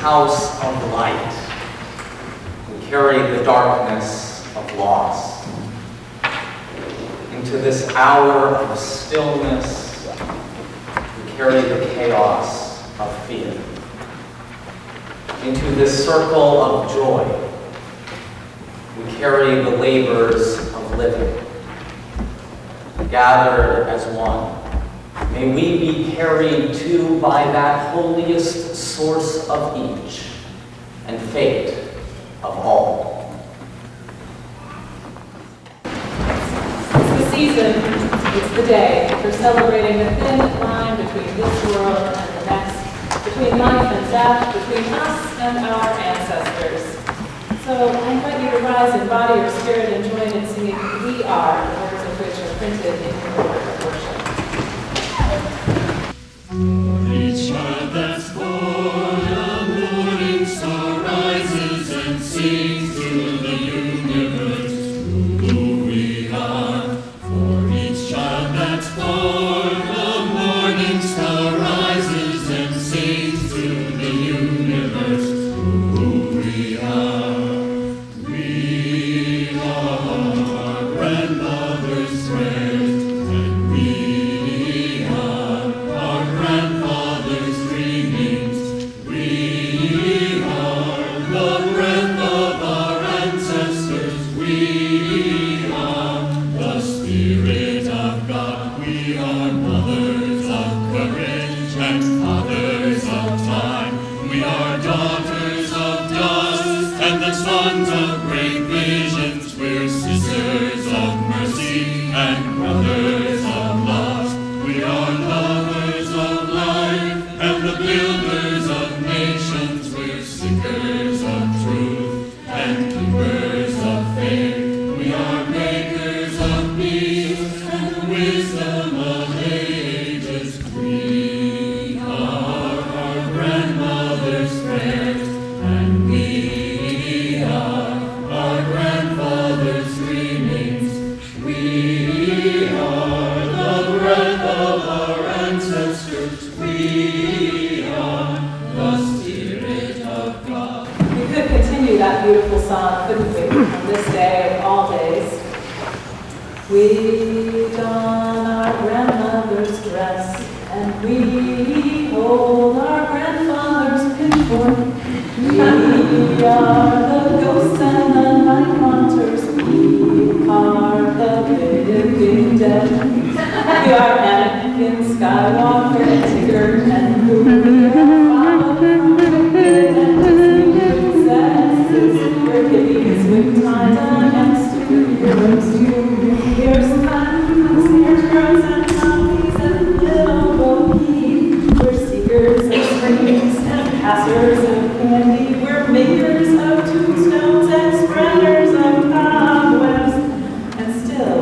house of light, we carry the darkness of loss. Into this hour of stillness, we carry the chaos of fear. Into this circle of joy, we carry the labors of living. Gathered as one, may we be carried to by that holiest source of each and fate of all. It's the season, it's the day for celebrating the thin line between this world and the next, between life and death, between us and our ancestors. So I invite you to rise in body or spirit and join in singing We Are, the words of which are printed in your order of worship. Each child that's born, a morning star rises and sings to the universe who we are. For each child that's born, a morning star rises and sings to the universe who we are. We are grandmother's prayers, and we are our grandfather's dreamings. We are the breath of our ancestors. We are the Spirit of God. We are mothers of courage and fathers of time. We are daughters of dust and the sons of great visions. We're sisters of mercy and brothers of love. We are lovers of life and the builders of nations. We're seekers of truth and keepers of faith. We are makers of peace and the wisdom of ages. We are our grandmother's prayers, and we are our grandfather's dreamings. We are the breath of our ancestors. We are the Spirit of God. We could continue that beautiful song, couldn't we, on this day of all days? We don our grandmother's dress, and we hold our grandfather's pitchfork. We are the ghosts and the night haunters. We are the living dead. We are Anakin Skywalker and Tigger and who we are followed from wicked and Disney princesses. We're hippies with tie-dye and superheroes too. Here's puns, here's girls and zombies and little Bo-Peep. We're seekers of screams and passers of candy. We're makers of tombstones and spreaders of cobwebs. And still,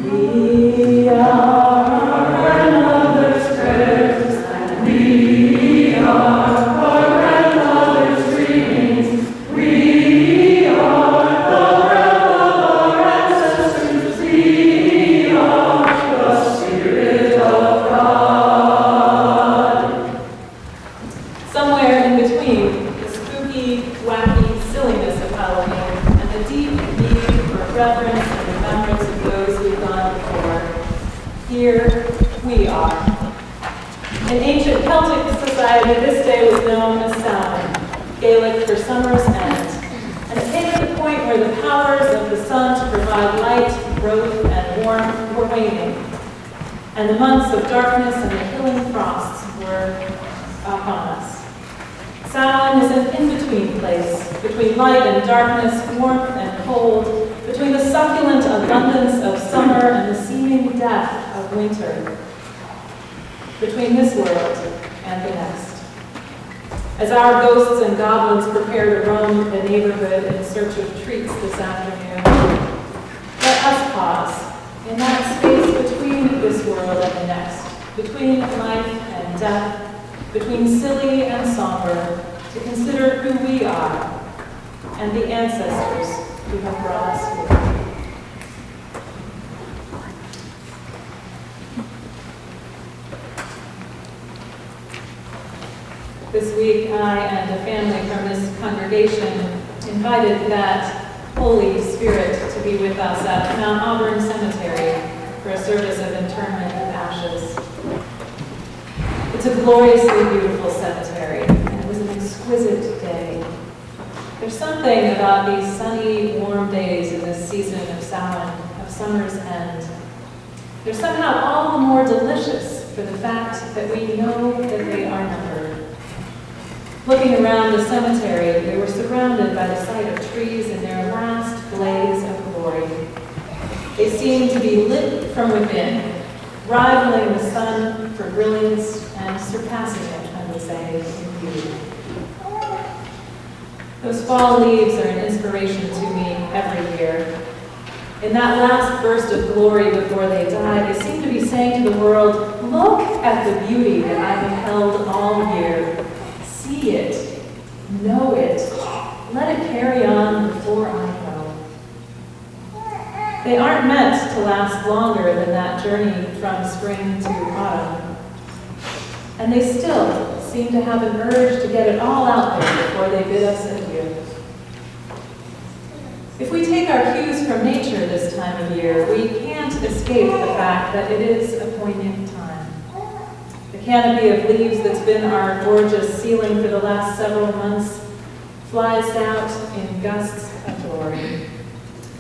we are our grandmother's prayers, and we are our grandmother's dreamings. We are the breath of our ancestors. We are the Spirit of God. Somewhere in between the spooky, wacky silliness of Halloween and the deep need for reverence and remembrance of those who've gone before, here we are. In ancient Celtic society, this day was known as Samhain, Gaelic for summer's end, and it came at the point where the powers of the sun to provide light, growth, and warmth were waning, and the months of darkness and the killing frosts were upon us. Samhain is an in-between place, between light and darkness, warmth and cold, between the succulent abundance of summer and the seeming death of winter, between this world and the next. As our ghosts and goblins prepare to roam the neighborhood in search of treats this afternoon, let us pause in that space between this world and the next, between life and death, between silly and somber, to consider who we are and the ancestors who have brought us here. This week, I and a family from this congregation invited that Holy Spirit to be with us at Mount Auburn Cemetery for a service of interment of ashes. It's a gloriously beautiful cemetery, and it was an exquisite day. There's something about these sunny, warm days in this season of Samhain, of summer's end. They're somehow all the more delicious for the fact that we know that they are numbered. Looking around the cemetery, we were surrounded by the sight of trees in their last blaze of glory. They seemed to be lit from within, rivaling the sun for brilliance and surpassing it, I would say, in beauty. Those fall leaves are an inspiration to me every year. In that last burst of glory before they die, they seem to be saying to the world, look at the beauty that I have held all year. See it, know it, let it carry on before I go. They aren't meant to last longer than that journey from spring to autumn. And they still seem to have an urge to get it all out there before they bid us adieu. If we take our cues from nature this time of year, we can't escape the fact that it is a poignant time. The canopy of leaves that's been our gorgeous ceiling for the last several months flies out in gusts of glory.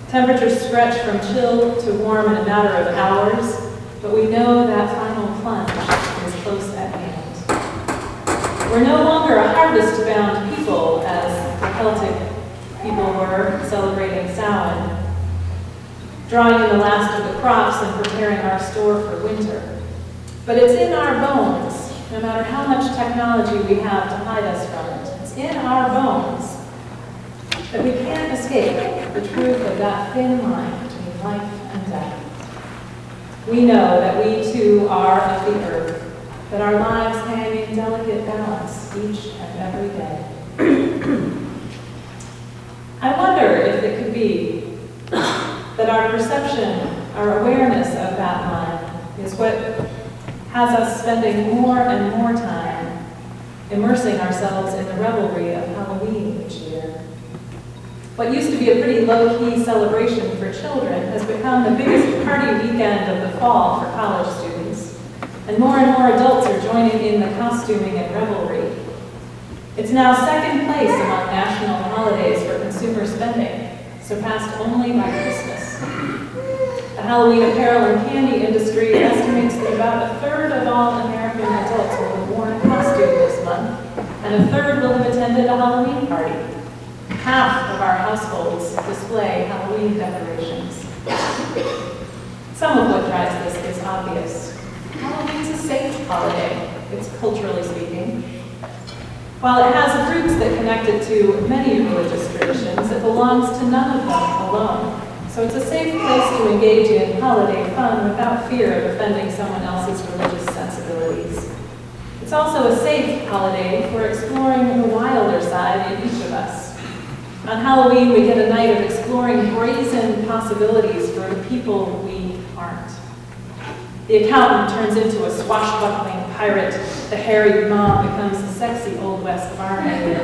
Temperatures stretch from chill to warm in a matter of hours, but we know that final plunge is close at hand. We're no longer a harvest-bound people, as the Celtic people were celebrating Samhain, drawing in the last of the crops and preparing our store for winter. But it's in our bones, no matter how much technology we have to hide us from it. It's in our bones that we can't escape the truth of that thin line between life and death. We know that we too are of the earth, that our lives hang in delicate balance each and every day. I wonder if it could be that our perception, our awareness of that line is what has us spending more and more time immersing ourselves in the revelry of Halloween each year. What used to be a pretty low-key celebration for children has become the biggest party weekend of the fall for college students, and more adults are joining in the costuming and revelry. It's now second place among national holidays for consumer spending, surpassed only by Christmas. The Halloween apparel and candy industry estimates that about a third of all American adults will have worn a costume this month, and a third will have attended a Halloween party. Half of our households display Halloween decorations. Some of what drives this is obvious. Halloween's a safe holiday, it's culturally speaking. While it has roots that connect it to many religious traditions, it belongs to none of them alone. So it's a safe place to engage in holiday fun without fear of offending someone else's religious sensibilities. It's also a safe holiday for exploring the wilder side in each of us. On Halloween, we get a night of exploring brazen possibilities for the people we aren't. The accountant turns into a swashbuckling pirate. The harried mom becomes a sexy Old West barmaid.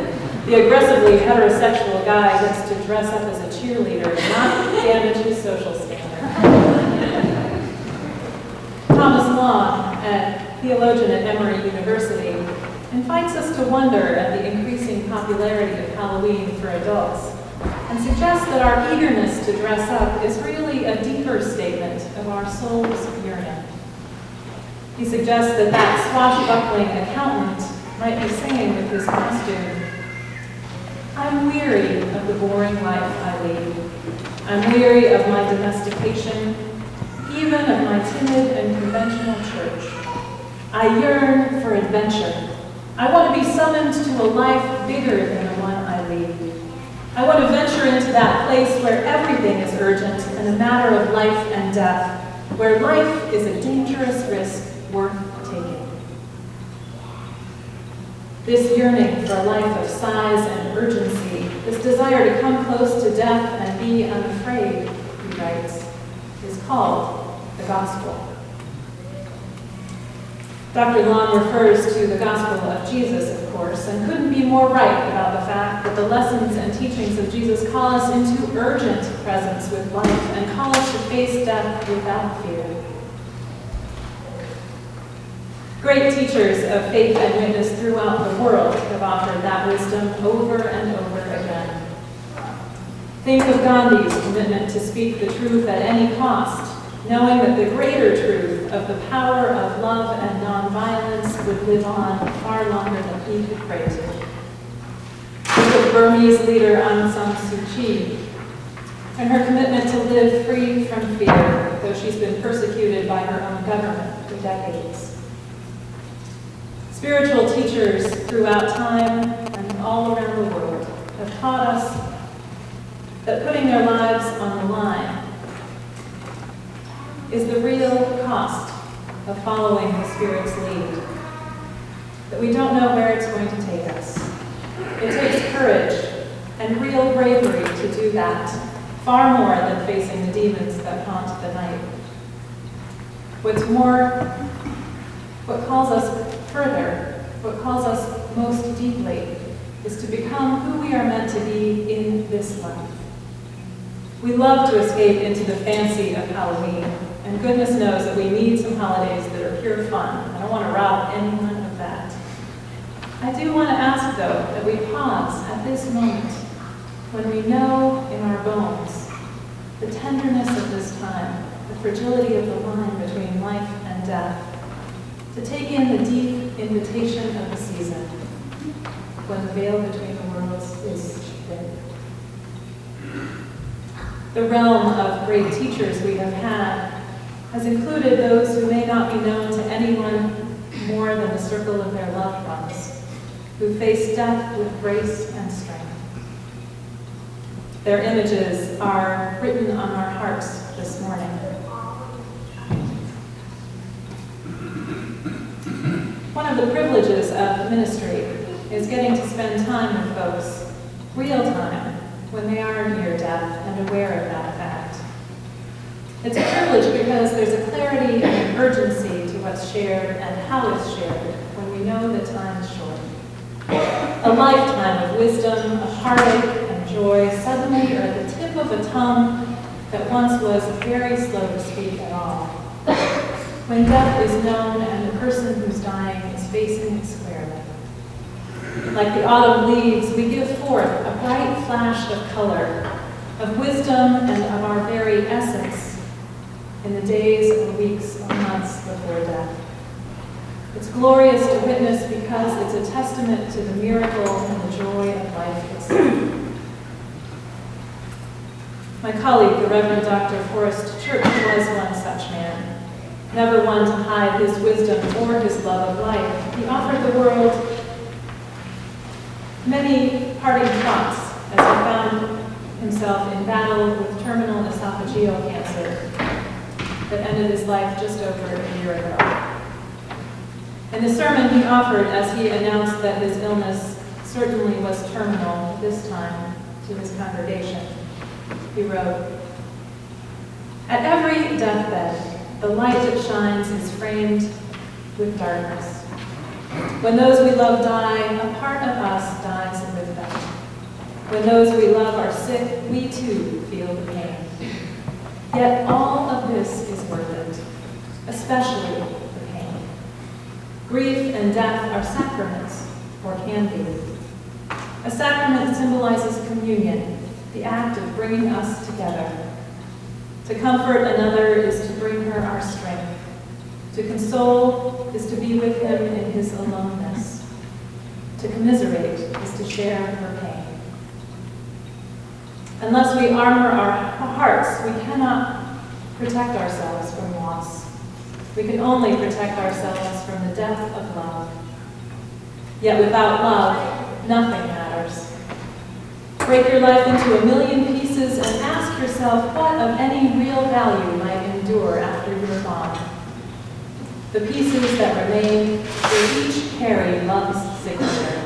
The aggressively heterosexual guy gets to dress up as a cheerleader and not damage his social standing. Thomas Long, a theologian at Emory University, invites us to wonder at the increasing popularity of Halloween for adults and suggests that our eagerness to dress up is really a deeper statement of our soul's yearning. He suggests that that swashbuckling accountant might be saying with his costume, I'm weary of the boring life I lead. I'm weary of my domestication, even of my timid and conventional church. I yearn for adventure. I want to be summoned to a life bigger than the one I lead. I want to venture into that place where everything is urgent and a matter of life and death, where life is a dangerous risk worth taking. This yearning for a life of size and urgency, this desire to come close to death and be unafraid, he writes, is called the gospel. Dr. Long refers to the gospel of Jesus, of course, and couldn't be more right about the fact that the lessons and teachings of Jesus call us into urgent presence with life and call us to face death without fear. Great teachers of faith and witness throughout the world have offered that wisdom over and over again. Think of Gandhi's commitment to speak the truth at any cost, knowing that the greater truth of the power of love and nonviolence would live on far longer than he could pray to. Think of Burmese leader Aung San Suu Kyi and her commitment to live free from fear, though she's been persecuted by her own government for decades. Spiritual teachers throughout time and all around the world have taught us that putting their lives on the line is the real cost of following the Spirit's lead, that we don't know where it's going to take us. It takes courage and real bravery to do that, far more than facing the demons that haunt the night. What's more, what calls us further, what calls us most deeply, is to become who we are meant to be in this life. We love to escape into the fancy of Halloween, and goodness knows that we need some holidays that are pure fun. I don't want to rob anyone of that. I do want to ask, though, that we pause at this moment when we know in our bones the tenderness of this time, the fragility of the line between life and death, to take in the deep invitation of the season when the veil between the worlds is thin. The realm of great teachers we have had has included those who may not be known to anyone more than the circle of their loved ones, who face death with grace and strength. Their images are written on our hearts this morning. One of the privileges of ministry is getting to spend time with folks, real time, when they are near death and aware of that fact. It's a privilege because there's a clarity and an urgency to what's shared and how it's shared when we know that time is short. A lifetime of wisdom, of heartache and joy suddenly are at the tip of a tongue that once was very slow to speak at all. When death is known and the person who's dying is facing it squarely. Like the autumn leaves, we give forth a bright flash of color, of wisdom and of our very essence in the days or weeks or months before death. It's glorious to witness because it's a testament to the miracle and the joy of life itself. My colleague, the Reverend Dr. Forrest Church, was one such man. Never one to hide his wisdom or his love of life, he offered the world many parting thoughts as he found himself in battle with terminal esophageal cancer that ended his life just over a year ago. In the sermon he offered as he announced that his illness certainly was terminal this time to his congregation, he wrote, "At every deathbed, the light that shines is framed with darkness. When those we love die, a part of us dies with them. When those we love are sick, we too feel the pain. Yet all of this is worth it, especially the pain. Grief and death are sacraments, or can be. A sacrament symbolizes communion, the act of bringing us together. To comfort another is to bring her our strength. To console is to be with him in his aloneness. To commiserate is to share her pain. Unless we armor our hearts, we cannot protect ourselves from loss. We can only protect ourselves from the death of love. Yet without love, nothing matters. Break your life into a million pieces and ask yourself what of any real value might endure after you're gone. The pieces that remain will each carry love's signature.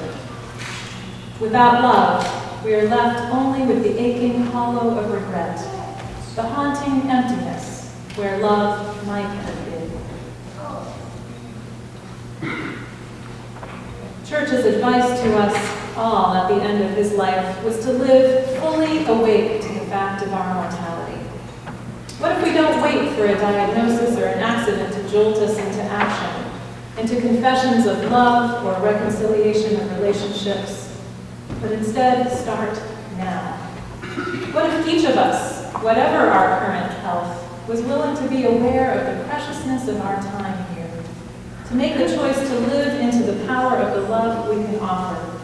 Without love, we are left only with the aching hollow of regret, the haunting emptiness where love might have been. Church's advice to us all at the end of his life was to live fully awake to the fact of our mortality. What if we don't wait for a diagnosis or an accident to jolt us into action, into confessions of love or reconciliation of relationships, but instead start now? What if each of us, whatever our current health, was willing to be aware of the preciousness of our time here, to make the choice to live into the power of the love we can offer,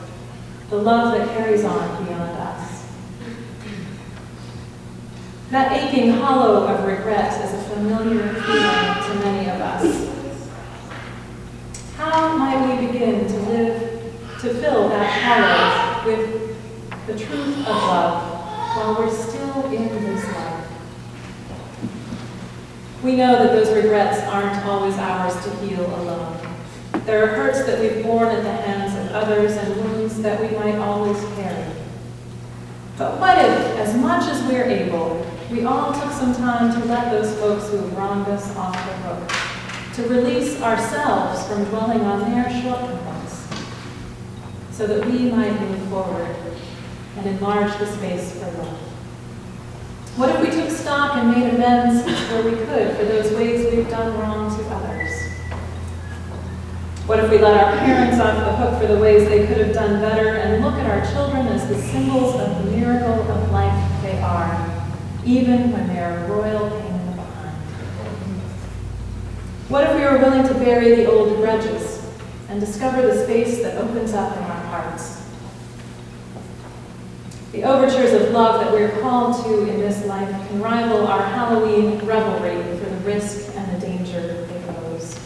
the love that carries on beyond us? That aching hollow of regret is a familiar feeling to many of us. How might we begin to fill that hollow with the truth of love while we're still in this life? We know that those regrets aren't always ours to heal alone. There are hurts that we've borne at the hands of others and wounds that we might always carry. But what if, as much as we're able, we all took some time to let those folks who have wronged us off the hook, to release ourselves from dwelling on their shortcomings, so that we might move forward and enlarge the space for love? What if we took stock and made amends where we could for those ways we've done wrong to others? What if we let our parents off the hook for the ways they could have done better and look at our children as the symbols of the miracle of life they are, even when they are a royal pain in the behind? What if we were willing to bury the old grudges and discover the space that opens up in our hearts? The overtures of love that we're called to in this life can rival our Halloween revelry for the risk and the danger they pose.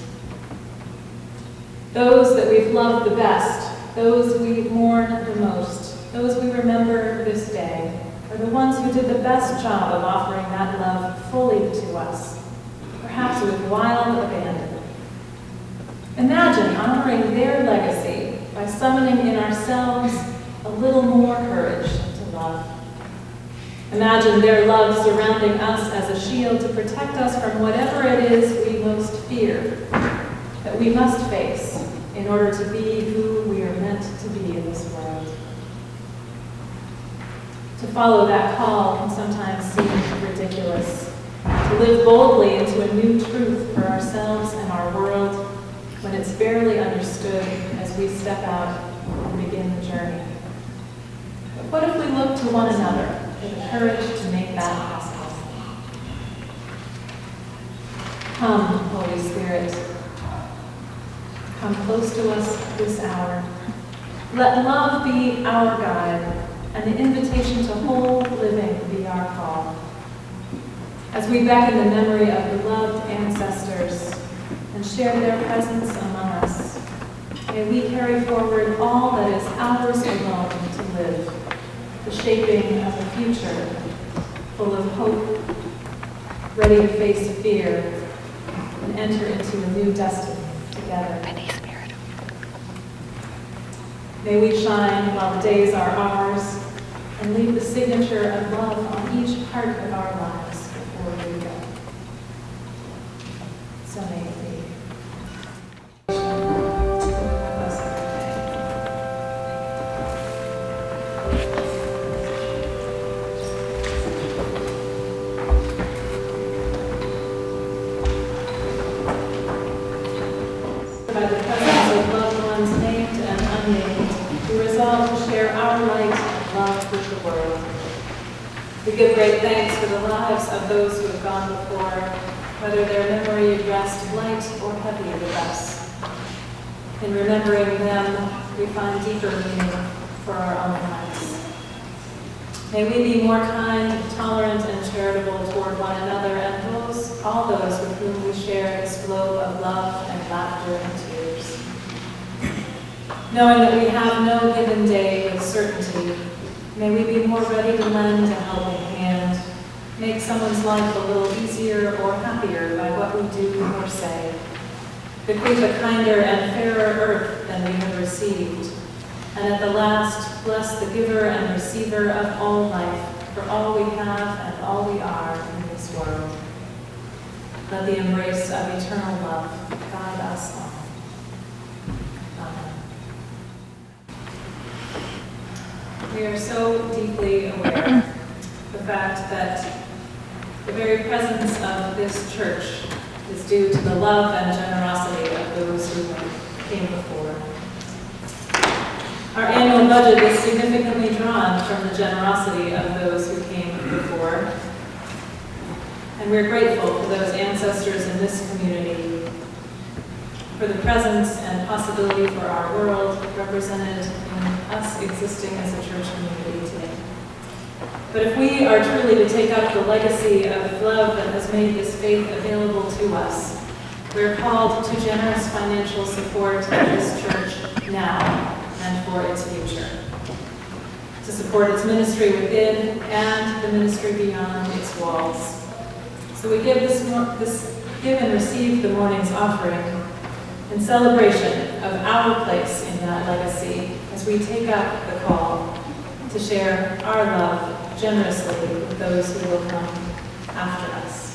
Those that we've loved the best, those we mourn the most, those we remember this day, are the ones who did the best job of offering that love fully to us, perhaps with wild abandon. Imagine honoring their legacy by summoning in ourselves a little more courage to love. Imagine their love surrounding us as a shield to protect us from whatever it is we most fear, that we must face in order to be who we are meant to be in this world. To follow that call can sometimes seem ridiculous. To live boldly into a new truth for ourselves and our world when it's barely understood as we step out and begin the journey. But what if we look to one another for the courage to make that possible? Come, Holy Spirit. Come close to us this hour. Let love be our guide, and the invitation to whole living be our call. As we beckon the memory of beloved ancestors and share their presence among us, may we carry forward all that is ours alone to live, the shaping of a future full of hope, ready to face fear, and enter into a new destiny together. May we shine while the days are ours and leave the signature of love on each part of our lives before we go. So may it be. By the presence of loved ones named and unnamed, we resolve to share our light and love with the world. We give great thanks for the lives of those who have gone before, whether their memory rests light or heavy with us. In remembering them, we find deeper meaning for our own lives. May we be more kind, tolerant, and charitable toward one another and all those with whom we share this globe of love and laughter and tears. Knowing that we have no given day with certainty, may we be more ready to lend a helping hand, make someone's life a little easier or happier by what we do or say, bequeath a kinder and fairer earth than we have received, and at the last, bless the giver and receiver of all life for all we have and all we are in this world. Let the embrace of eternal love guide us all. Amen. We are so deeply aware of the fact that the very presence of this church is due to the love and generosity of those who came before. Our annual budget is significantly drawn from the generosity of those who came before. And we're grateful for those ancestors in this community, for the presence and possibility for our world represented in us existing as a church community today. But if we are truly to take up the legacy of love that has made this faith available to us, we're called to generous financial support of this church now and for its future, to support its ministry within and the ministry beyond its walls. So we give give and receive the morning's offering in celebration of our place in that legacy as we take up the call to share our love generously with those who will come after us.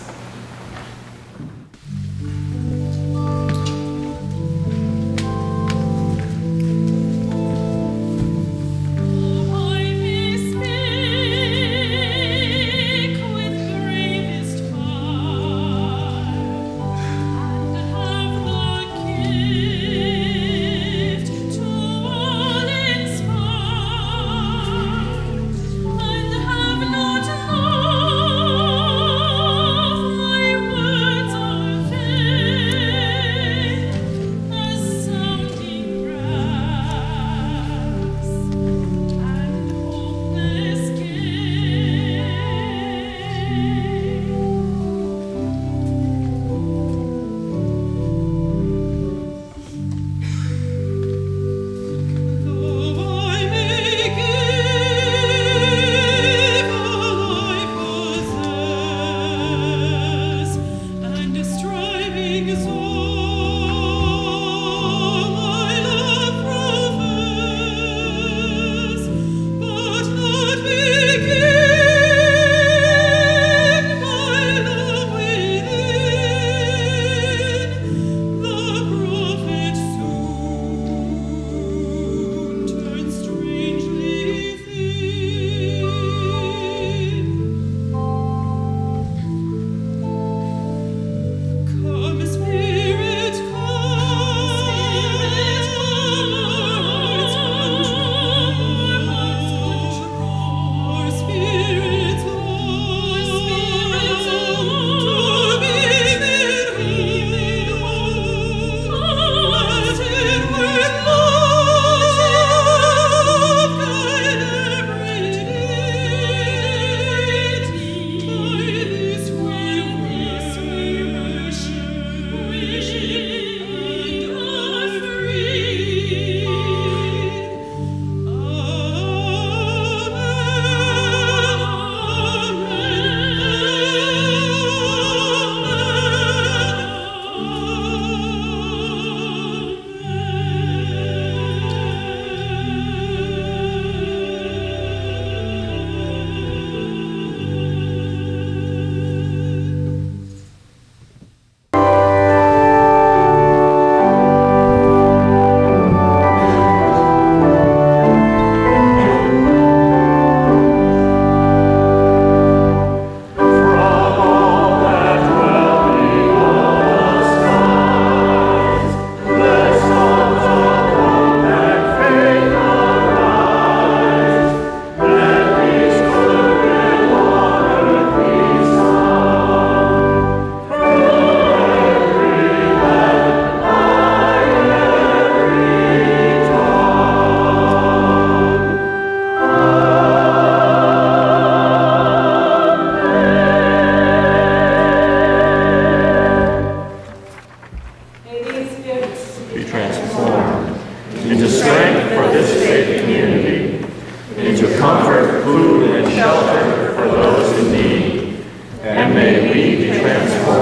and may we be transformed